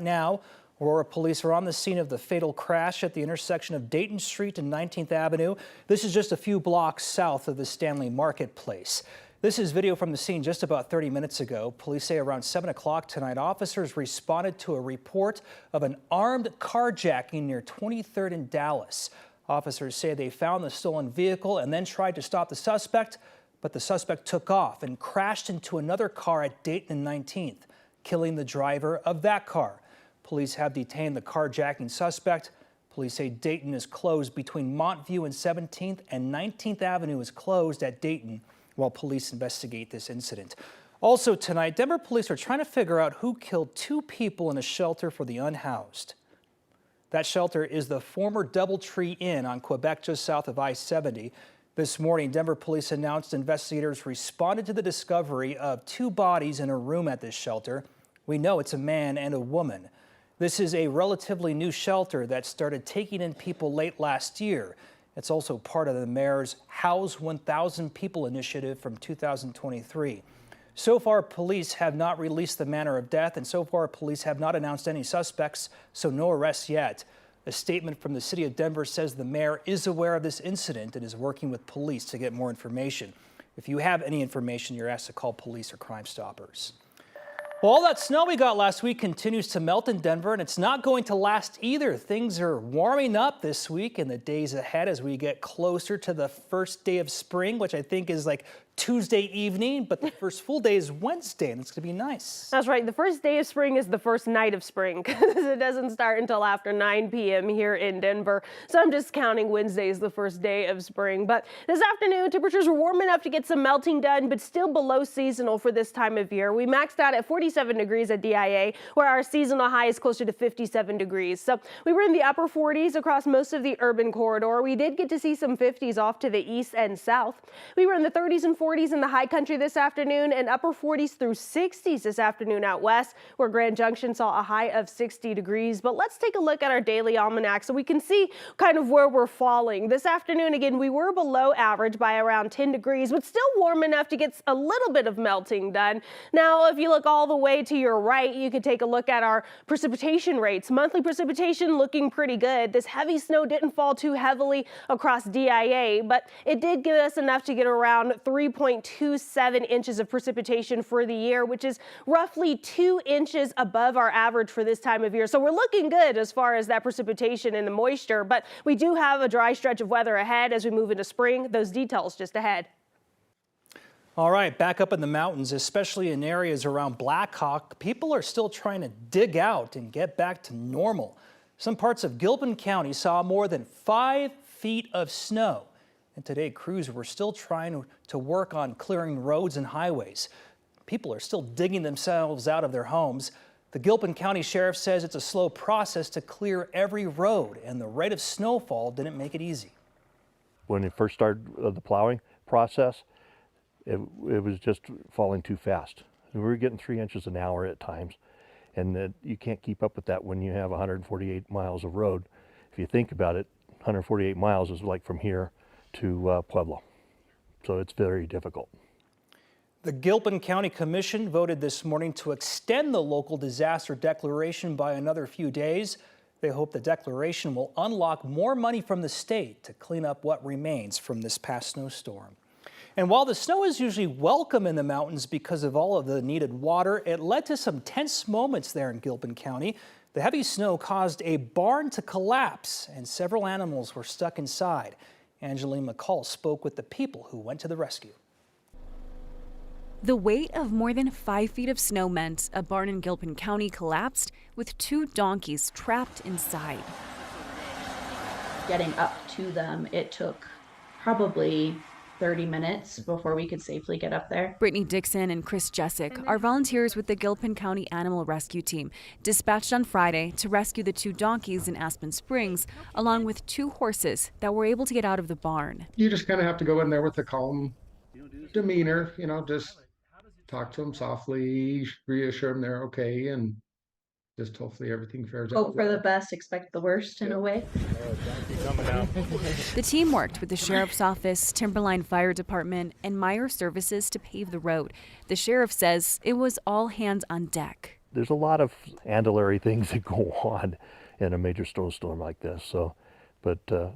Now, Aurora police are on the scene of the fatal crash at the intersection of Dayton Street and 19th Avenue. This is just a few blocks south of the Stanley Marketplace. This is video from the scene just about 30 minutes ago. Police say around 7 o'clock tonight, officers responded to a report of an armed carjacking near 23rd and Dallas. Officers say they found the stolen vehicle and then tried to stop the suspect, but the suspect took off and crashed into another car at Dayton and 19th, killing the driver of that car. Police have detained the carjacking suspect. Police say Dayton is closed between Montview and 17th, and 19th Avenue is closed at Dayton while police investigate this incident. Also tonight, Denver police are trying to figure out who killed 2 people in a shelter for the unhoused. That shelter is the former Doubletree Inn on Quebec, just south of I-70. This morning, Denver police announced investigators responded to the discovery of 2 bodies in a room at this shelter. We know it's a man and a woman. This is a relatively new shelter that started taking in people late last year. It's also part of the mayor's House 1,000 People initiative from 2023. So far, police have not released the manner of death, and so far, police have not announced any suspects, so no arrests yet. A statement from the city of Denver says the mayor is aware of this incident and is working with police to get more information. If you have any information, you're asked to call police or Crime Stoppers. Well, all that snow we got last week continues to melt in Denver, and it's not going to last either. Things are warming up this week and the days ahead as we get closer to the first day of spring, which I think is like Tuesday evening, but the first full day is Wednesday, and it's going to be nice. That's right. The first day of spring is the first night of spring because it doesn't start until after 9 p.m. here in Denver. So I'm just counting Wednesday as the first day of spring. But this afternoon, temperatures were warm enough to get some melting done, but still below seasonal for this time of year. We maxed out at 47 degrees at DIA, where our seasonal high is closer to 57 degrees. So we were in the upper 40s across most of the urban corridor. We did get to see some 50s off to the east and south. We were in the 30s and 40s in the high country this afternoon, and upper 40s through 60s this afternoon out west, where Grand Junction saw a high of 60 degrees. But let's take a look at our daily almanac so we can see kind of where we're falling. This afternoon, again, we were below average by around 10 degrees, but still warm enough to get a little bit of melting done. Now, if you look all the way to your right, you could take a look at our precipitation rates. Monthly precipitation looking pretty good. This heavy snow didn't fall too heavily across DIA, but it did give us enough to get around 3.27 inches of precipitation for the year, which is roughly 2 inches above our average for this time of year. So we're looking good as far as that precipitation and the moisture, but we do have a dry stretch of weather ahead as we move into spring. Those details just ahead. All right, back up in the mountains, especially in areas around Black Hawk, people are still trying to dig out and get back to normal. Some parts of Gilpin County saw more than 5 feet of snow. And today, crews were still trying to work on clearing roads and highways. People are still digging themselves out of their homes. The Gilpin County Sheriff says it's a slow process to clear every road, and the rate of snowfall didn't make it easy. When it first started the plowing process, it was just falling too fast. We were getting 3 inches an hour at times, and you can't keep up with that when you have 148 miles of road. If you think about it, 148 miles is like from here to Pbla, so it's very difficult. The Gilpin County Commission voted this morning to extend the local disaster declaration by another few days. They hope the declaration will unlock more money from the state to clean up what remains from this past snowstorm. And while the snow is usually welcome in the mountains because of all of the needed water, it led to some tense moments there in Gilpin County. The heavy snow caused a barn to collapse and several animals were stuck inside. Angeline McCall spoke with the people who went to the rescue. The weight of more than 5 feet of snow meant a barn in Gilpin County collapsed with 2 donkeys trapped inside. Getting up to them, it took probably 30 minutes before we could safely get up there. Brittany Dixon and Chris Jessic are volunteers with the Gilpin County Animal Rescue Team, dispatched on Friday to rescue the 2 donkeys in Aspen Springs, along with 2 horses that were able to get out of the barn. You just kind of have to go in there with a calm demeanor, just talk to them softly, reassure them they're okay, and just hopefully everything fares out. Hope for the best, expect the worst in a way. The team worked with the Sheriff's Office, Timberline Fire Department, and Meyer Services to pave the road. The sheriff says it was all hands on deck. there's a lot of ancillary things that go on in a major snowstorm like this. So, but a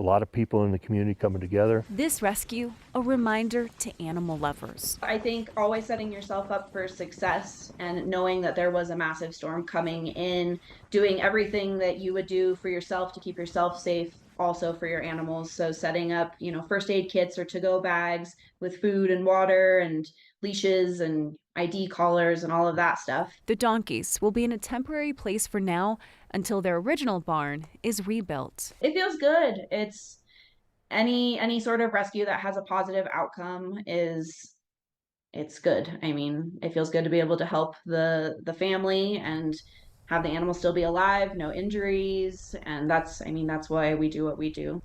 lot of people in the community coming together. This rescue, a reminder to animal lovers. I think always setting yourself up for success and knowing that there was a massive storm coming in, doing everything that you would do for yourself to keep yourself safe, also for your animals. So setting up, first aid kits or to-go bags with food and water and leashes and ID collars and all of that stuff. The donkeys will be in a temporary place for now until their original barn is rebuilt. It feels good. It's any sort of rescue that has a positive outcome it's good. I mean, it feels good to be able to help the family and have the animals still be alive, no injuries, and that's why we do what we do.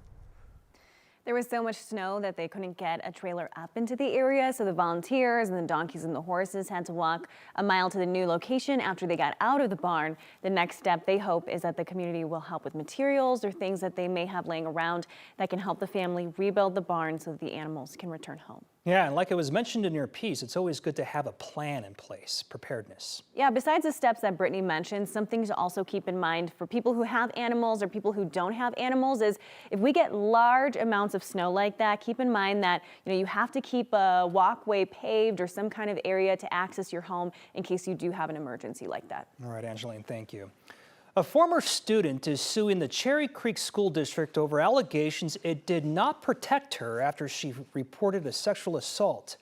There was so much snow that they couldn't get a trailer up into the area, so the volunteers and the donkeys and the horses had to walk a mile to the new location after they got out of the barn. The next step, they hope, is that the community will help with materials or things that they may have laying around that can help the family rebuild the barn so that the animals can return home. Yeah, and like it was mentioned in your piece, it's always good to have a plan in place, preparedness. Yeah, besides the steps that Brittany mentioned, something to also keep in mind for people who have animals or people who don't have animals is if we get large amounts of snow like that, keep in mind that you have to keep a walkway paved or some kind of area to access your home in case you do have an emergency like that. All right, Angeline, thank you. A former student is suing the Cherry Creek School District over allegations it did not protect her after she reported a sexual assault.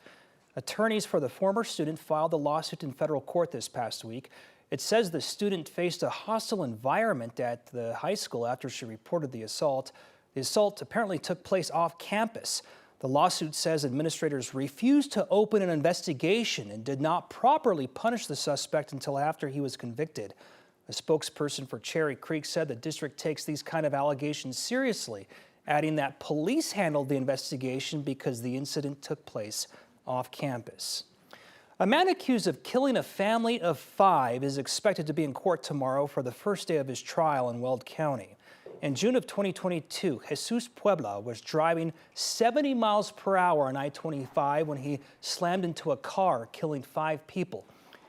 Attorneys for the former student filed the lawsuit in federal court this past week. It says the student faced a hostile environment at the high school after she reported the assault. The assault apparently took place off campus. The lawsuit says administrators refused to open an investigation and did not properly punish the suspect until after he was convicted. A spokesperson for Cherry Creek said the district takes these kind of allegations seriously, adding that police handled the investigation because the incident took place off campus. A man accused of killing a family of 5 is expected to be in court tomorrow for the first day of his trial in Weld County. In June of 2022, Jesus Pbla was driving 70 miles per hour on I-25 when he slammed into a car, killing 5 people.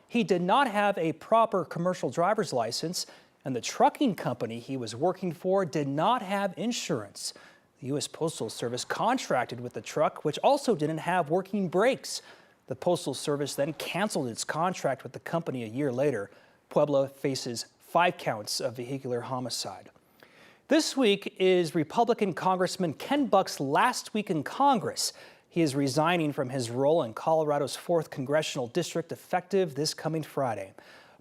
He did not have a proper commercial driver's license, and the trucking company he was working for did not have insurance. The U.S. Postal Service contracted with the truck, which also didn't have working brakes. The Postal Service then canceled its contract with the company a year later. Pbla faces 5 counts of vehicular homicide. This week is Republican Congressman Ken Buck's last week in Congress. He is resigning from his role in Colorado's 4th Congressional District effective this coming Friday.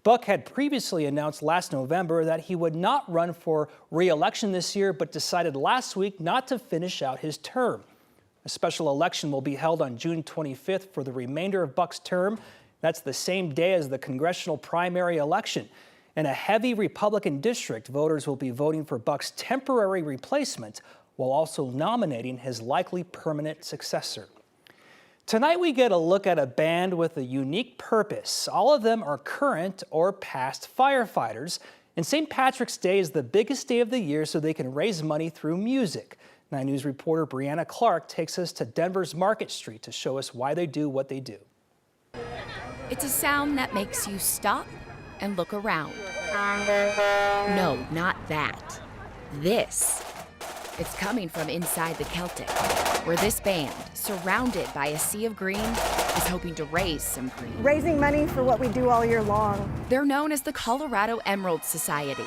Buck had previously announced last November that he would not run for re-election this year, but decided last week not to finish out his term. A special election will be held on June 25th for the remainder of Buck's term. That's the same day as the congressional primary election. In a heavy Republican district, voters will be voting for Buck's temporary replacement, while also nominating his likely permanent successor. Tonight we get a look at a band with a unique purpose. All of them are current or past firefighters, and St. Patrick's Day is the biggest day of the year, so they can raise money through music. 9 News reporter Brianna Clark takes us to Denver's Market Street to show us why they do what they do. It's a sound that makes you stop and look around. No, not that. This. It's coming from inside the Celtic, where this band, surrounded by a sea of green, is hoping to raise some green. Raising money for what we do all year long. They're known as the Colorado Emerald Society,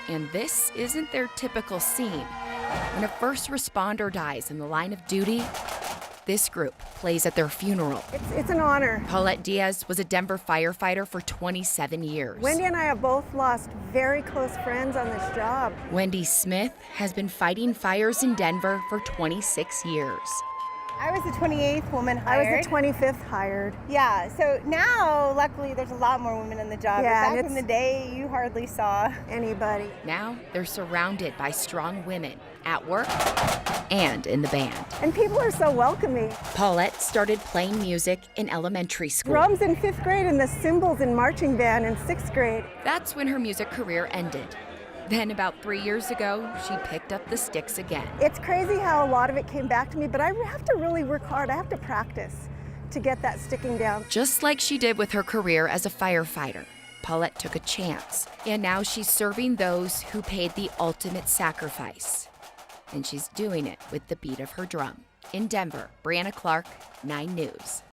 and this isn't their typical scene. When a first responder dies in the line of duty, this group plays at their funeral. It's an honor. Paulette Diaz was a Denver firefighter for 27 years. Wendy and I have both lost very close friends on this job. Wendy Smith has been fighting fires in Denver for 26 years. I was the 28th woman hired. I was the 25th hired. Yeah, so now, luckily, there's a lot more women in the job. Yeah, but back in the day, you hardly saw anybody. Now, they're surrounded by strong women at work and in the band. And people are so welcoming. Paulette started playing music in elementary school. Drums in 5th grade and the cymbals in marching band in 6th grade. That's when her music career ended. Then about 3 years ago, she picked up the sticks again. It's crazy how a lot of it came back to me, but I have to really work hard. I have to practice to get that sticking down. Just like she did with her career as a firefighter. Paulette took a chance, and now she's serving those who paid the ultimate sacrifice. And she's doing it with the beat of her drum. In Denver, Brianna Clark, 9 News.